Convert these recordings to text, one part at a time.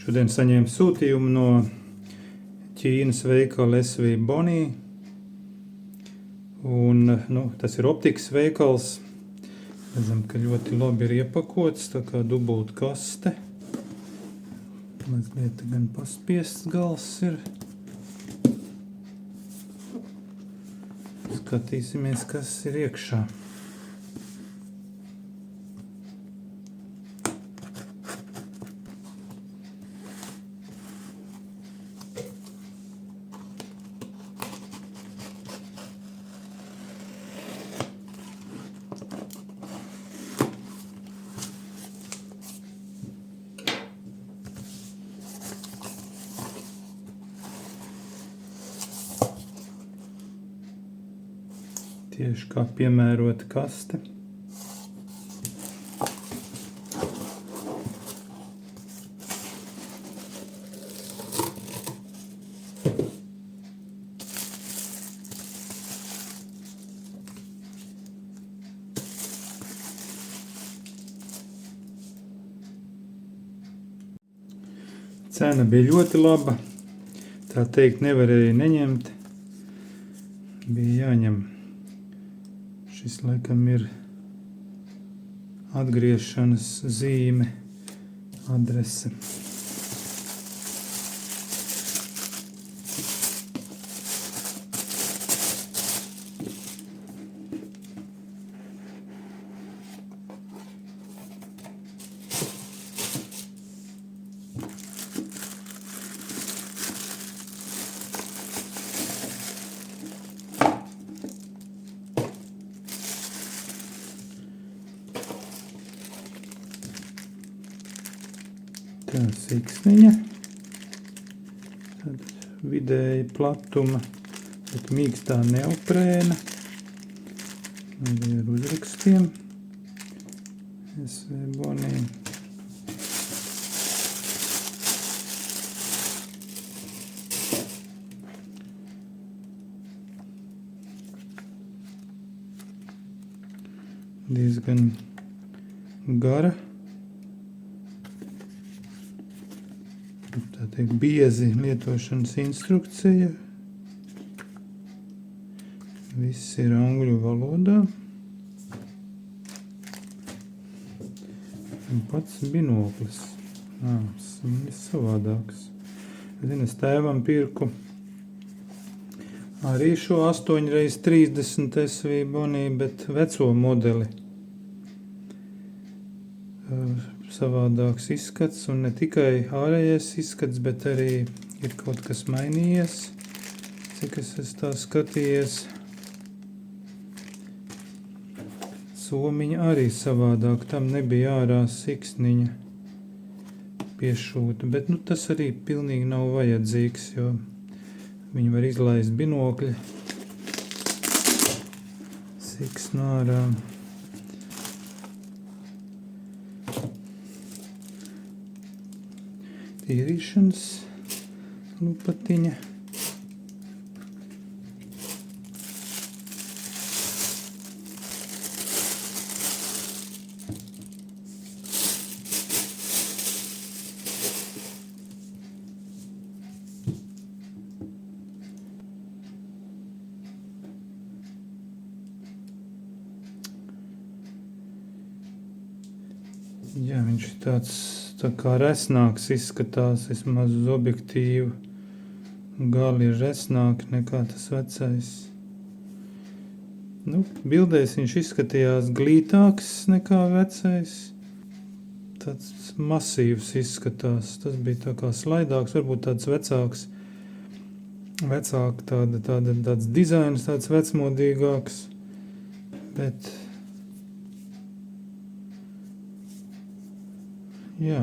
Šodien saņēmu sūtījumu no Ķīnas veikala SV Bonī. Un, tas ir optikas veikals. Redzam, ka ļoti labi ir iepakots, tā kā dubult kaste. Mazliet gan paspiests gals ir. Skatīsimies, kas ir iekšā. Tieši kā piemērota kaste. Cena bija ļoti laba. Tā teikt, nevarēja neņemt. Bija jāņem. Šis laikam ir atgriešanas zīme, adrese. Tā siksniņa, tad vidēji platuma, bet mīkstā neoprēna, ar uzrakstiem, SV Bonī. Diezgan gara. Tā teikt, biezi lietošanas instrukcija. Viss ir angļu valodā. Un pats binoklis. Ir savādāks. Es tēvam pirku arī šo 8x30 SV Bonī, bet veco modeli. Savādāks izskats, un ne tikai ārējais izskats, bet arī ir kaut kas mainījies, cik es tā skatījies. Somiņa arī savādāk, tam nebija ārā siksniņa piešūta, bet tas arī pilnīgi nav vajadzīgs, jo viņi var izlaist binokļi siksnu ārā. Tīrīšanas lupatiņa. Jā, viņš ir tāds tā kā resnāks izskatās, vismaz uz objektīvu. Gali ir resnāki nekā tas vecais. Bildēs viņš izskatījās glītāks nekā vecais. Tāds masīvs izskatās. Tas bija tā kā slaidāks, varbūt tāds vecāks. Tāds dizains, tāds vecmodīgāks. Bet jā,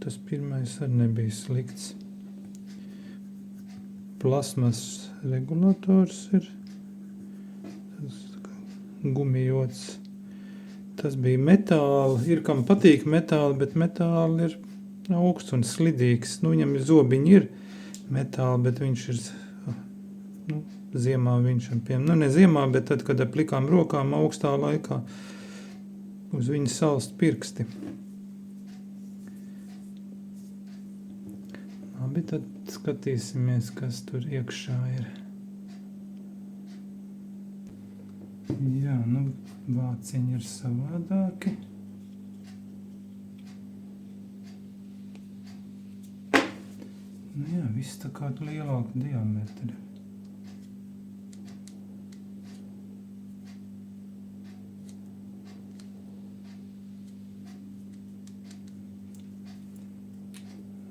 tas pirmais arī nebija slikts. Plasmas regulators ir. Tas gumijots. Tas bija metāli. Ir, kam patīk metāli, bet metāli ir augsts un slidīgs. Viņam ir zobiņi ir metāli, bet viņš ir, ziemā viņš ir, ne ziemā, bet tad, kad ar plikām rokām augstā laikā uz viņa salst pirksti. Labi, tad skatīsimies, kas tur iekšā ir. Jā, nu, vāciņi ir savādāki. Nu jā, viss tā kā lielāka diametra.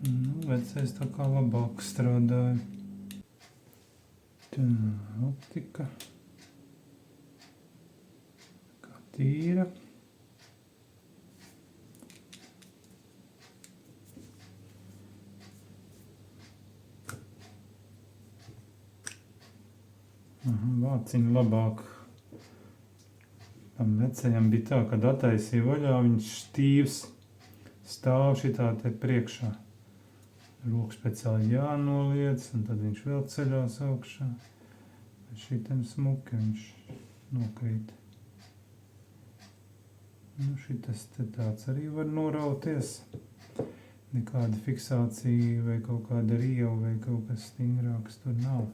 Nu, vecais tā kā labāk strādāja. Tā, optika. Kā tīra. Vāciņi labāk. Tam vecajam bija tā, kad attaisīja vaļā, viņš stīvs stāv šitā te priekšā. Roku speciāli jānoliec, un tad viņš vēl ceļās augšā. Šitam smuki viņš nokrīt. Nu, šitas te tāds arī var norauties. Nekāda fiksācija vai kaut kāda rieva vai kaut kas stingrāks tur nav.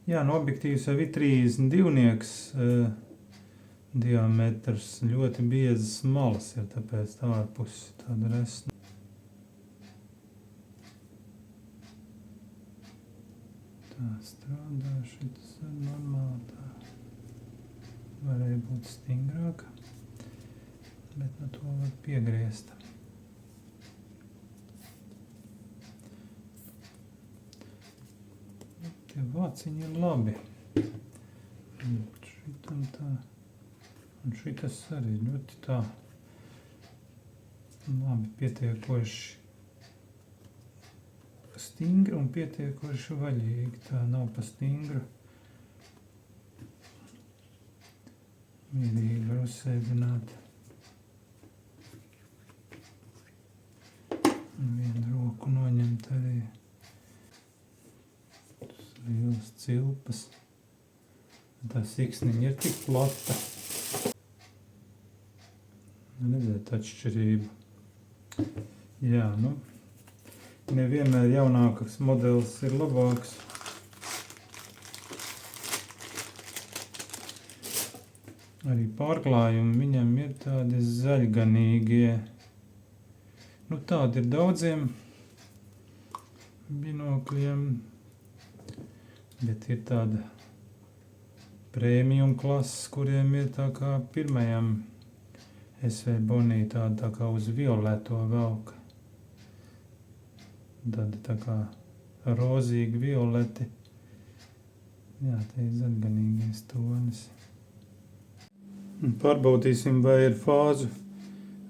Jā, no objektīvs jau ir 32 diametrs, ļoti biezas malas, ja tāpēc tā ārpus tāda resna. Tā strādā, šitas ir normāli tā. Varēja būt stingrāka, bet no to var piegriezt. Tie vāciņi ir labi. Šitam tā. Un šitas arī ļoti tā labi pietiekoši stingri un pietiekoši vaļīgi. Tā nav pa stingru. Mierīgi var uzsēdināt. Un vienu roku noņemt arī. Tas liels cilpas. Tā siksniņa ir tik plata. Redzēt atšķirību. Jā, nu, nevienmēr jaunāks modelis ir labāks. Arī pārklājumi viņam ir tādi zaļganīgie. Nu, tādi ir daudziem binokļiem, bet ir tāda premium klases, kuriem ir tā kā pirmajam SV Bonī tāda tā kā uz violeto velka. Tāda tā kā rozīgi violeti. Jā, te ir zaļganīgais tonis. Pārbaudīsim, vai ir fāzu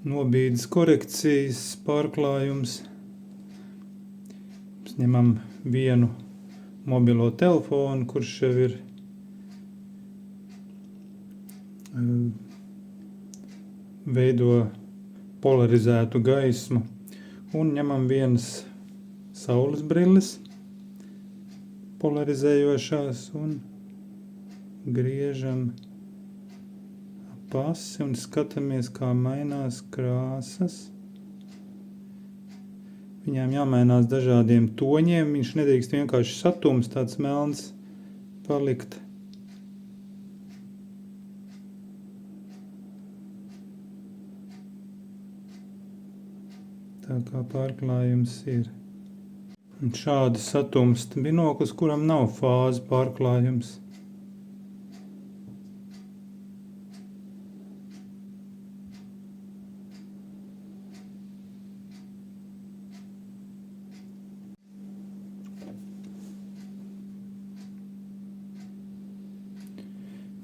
nobīdes korekcijas pārklājums. Mēs ņemam vienu mobilo telefonu, kurš jau ir veido polarizētu gaismu, un ņemam vienas saules brilles polarizējošās un griežam pasi un skatāmies, kā mainās krāsas. Viņām jāmainās dažādiem toņiem, viņš nedrīkst vienkārši satums tāds melns palikt. Tā kā pārklājums ir. Un šādi satumst binoklis, kuram nav fāzu pārklājums.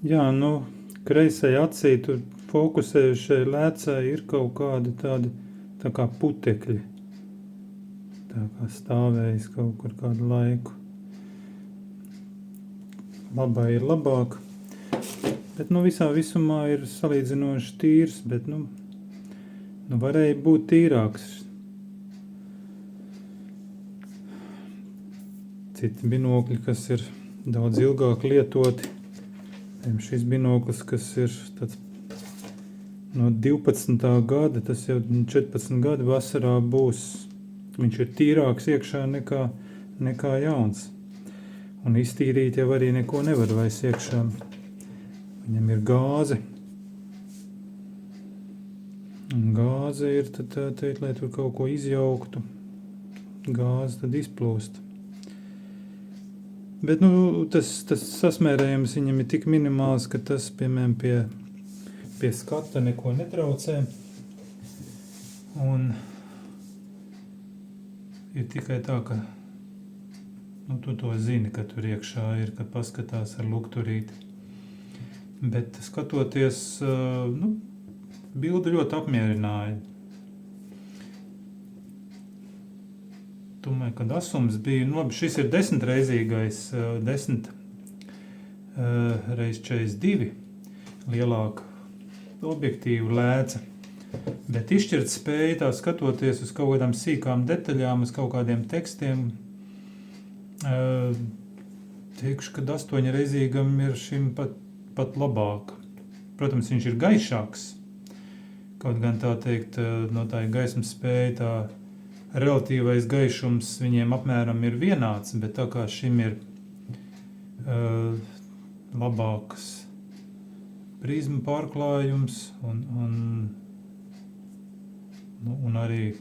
Jā, nu, kreisai acī tur fokusējušai lēcai ir kaut kādi tādi tā kā putekļi, tā kā stāvējis kaut kur kādu laiku. Labā ir labāk, bet nu visā visumā ir salīdzinoši tīrs, bet nu varēja būt tīrāks. Citi binokļi, kas ir daudz ilgāk lietoti, šis binoklis, kas ir tāds no 12. gada, tas jau 14 gadi vasarā būs, viņš ir tīrāks iekšā nekā jauns. Un iztīrīt jau arī neko nevar vairs iekšā. Viņam ir gāze. Un gāze ir, tad tā teikt, lai tur kaut ko izjauktu. Gāze tad izplūst. Bet, tas sasmērējums viņam ir tik minimāls, ka tas, piemēram, pie skata neko netraucē. Un ir tikai tā, ka tu to zini, ka tur iekšā ir, kad paskatās ar lukturīti. Bet skatoties, bildi ļoti apmierināja. Domāju, kad asums bija, šis ir 10-reizīgais, 10 reiz 42, lielāka objektīva lēca. Bet izšķirt spēja tā skatoties uz kaut kādām sīkām detaļām, uz kaut kādiem tekstiem, teikšu, ka 8-reizīgam ir šim pat labāk. Protams, viņš ir gaišāks. Kaut gan tā teikt, no tā gaismas spēja, tā relatīvais gaišums viņiem apmēram ir vienāds, bet tā kā šim ir labāks prizmu pārklājums un arī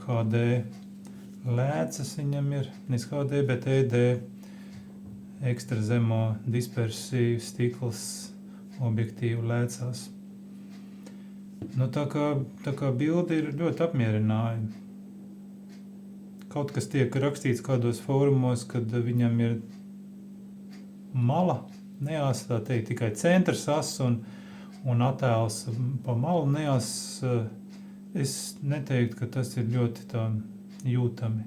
HD lēcas viņam ir, nevis HD, bet ED, ekstra zemo dispersiju stikls objektīvu lēcās. Tā kā bildi ir ļoti apmierināja. Kaut kas tiek rakstīts kādos fórumos, kad viņam ir mala, neās tā teikt, tikai centrs as un attēls pa malu neās. Es neteiktu, ka tas ir ļoti tā jūtami.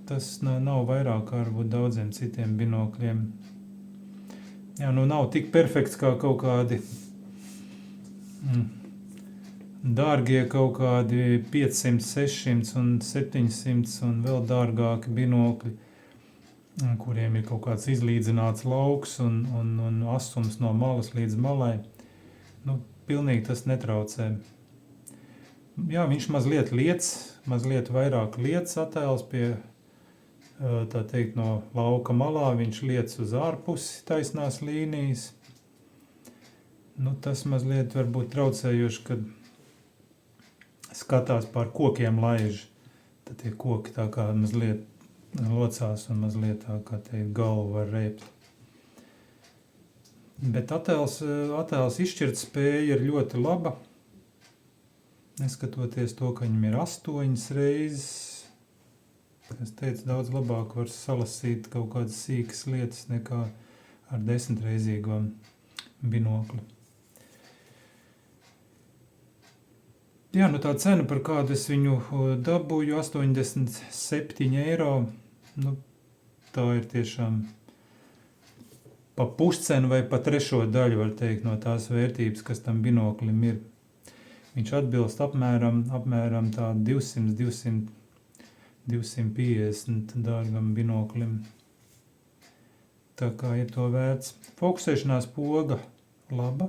Tas nav vairāk kā varbūt daudziem citiem binokļiem. Jā, nav tik perfekts kā kaut kādi dārgie kaut kādi 500, 600 un 700 un vēl dārgāki binokļi, kuriem ir kaut kāds izlīdzināts lauks un asums no malas līdz malai. Pilnīgi tas netraucē. Jā, viņš mazliet vairāk liec attēls pie, tā teikt, no lauka malā, viņš liec uz ārpusi taisnās līnijas. Tas mazliet varbūt traucējoši, kad skatās pār kokiem laiži. Tad tie koki tā kā mazliet locās un mazliet tā kā teikt galvu var reipt. Bet attēls izšķirt spēja ir ļoti laba. Neskatoties to, ka viņam ir 8 reizes. Es teicu, daudz labāk var salasīt kaut kādas sīkas lietas nekā ar 10-reizīgo binokli. Jā, tā cena, par kādu es viņu dabūju, 87 eiro. Tā ir tiešām pa puscenu vai pa trešo daļu, var teikt, no tās vērtības, kas tam binoklim ir. Viņš atbilst apmēram tā 200-250 dārgam binoklim. Tā kā ir to vērts. Fokusēšanās poga laba,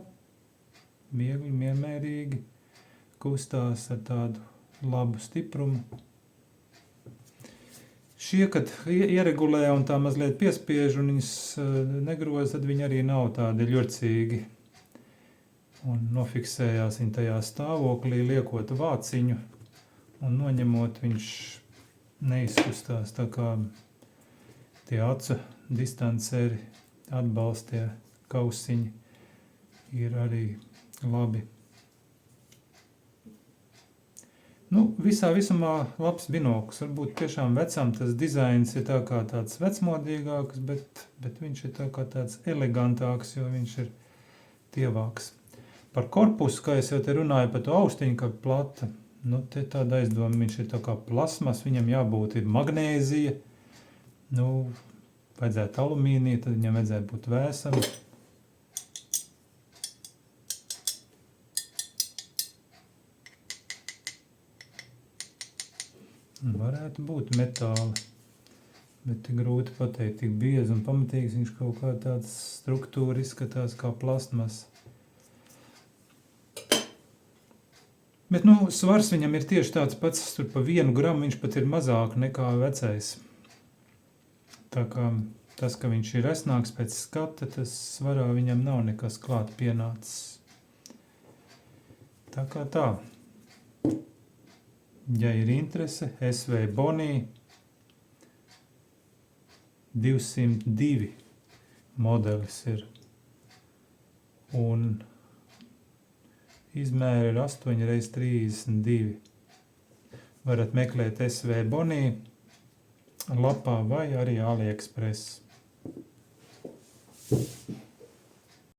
viegli, miermērīgi. Kustās ar tādu labu stiprumu. Šie, kad ieregulē un tā mazliet piespiež un viņas negroza, tad viņi arī nav tādi ļurcīgi. Un nofiksējās viņa tajā stāvoklī, liekot vāciņu un noņemot, viņš neizkustās. Tā kā tie acu distancēri, atbalstie kausiņi ir arī labi. Visumā labs binoklis. Varbūt tiešām vecam tas dizains ir tā kā tāds vecmodīgāks, bet viņš ir tā kā tāds elegantāks, jo viņš ir tievāks. Par korpusu, kā es jau te runāju, par to austiņu, kā plata, te tāda aizdoma, viņš ir tā kā plasmas, viņam jābūt ir magnēzija, vajadzētu alumīnija, tad viņam vajadzētu būt vēsam. Varētu būt metāli, Bet ir grūti pateikt, tik biezi un pamatīgs viņš kaut kā tāds struktūra izskatās kā plastmas. Bet, svars viņam ir tieši tāds pats, tur pa 1 gramu viņš pat ir mazāk nekā vecais. Tā kā tas, ka viņš ir resnāks pēc skata, tas svarā viņam nav nekas klāt pienācis. Tā kā tā. Ja ir interese, SV Bonī 202 modelis ir. Un izmēri ir 8x32. Varat meklēt SV Bonī lapā vai arī AliExpress.